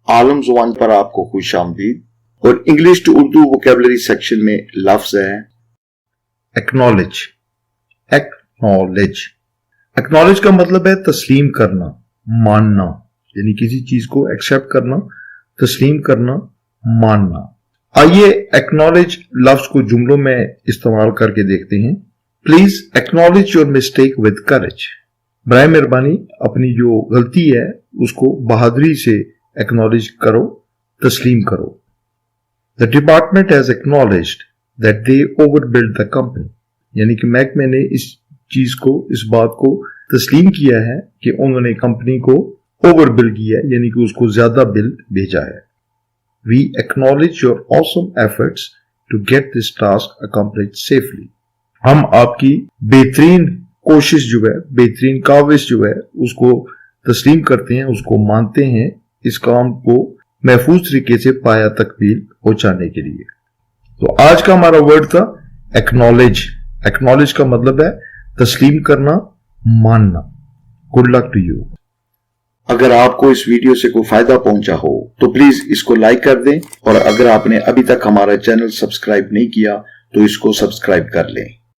आलम ज़ुबान पर आपको खुश आमदीद। और English to Urdu vocabulary section में लफ्ज है एक्नॉलेज। एक्नॉलेज का मतलब है तस्लीम करना, मानना, यानी किसी चीज को एक्सेप्ट करना, तस्लीम करना, मानना। आइए एक्नॉलेज लफ्ज को जुमलों में इस्तेमाल करके देखते हैं। Please acknowledge your mistake with courage. बराए मेहरबानी अपनी जो गलती है उसको बहादुरी से एक्नॉलेज करो, तस्लीम करो। The department has acknowledged that they overbilled the company, यानी कि महकमे ने इस चीज को, इस बात को तस्लीम किया है कि उन्होंने कंपनी को ओवरबिल किया है, यानी कि उसको ज्यादा बिल भेजा है। We acknowledge your awesome efforts to get this task accomplished safely. हम आपकी बेहतरीन कोशिश जो है, बेहतरीन काविश जो है, उसको तस्लीम करते हैं, उसको मानते हैं इस काम को महफूज तरीके से पाया तक भी पहुंचाने के लिए। तो आज का हमारा वर्ड था एक्नॉलेज। एक्नॉलेज का मतलब है तस्लीम करना, मानना। Good luck to you. अगर आपको इस वीडियो से कोई फायदा पहुंचा हो तो प्लीज इसको लाइक कर दें, और अगर आपने अभी तक हमारा चैनल सब्सक्राइब नहीं किया तो इसको सब्सक्राइब कर लें।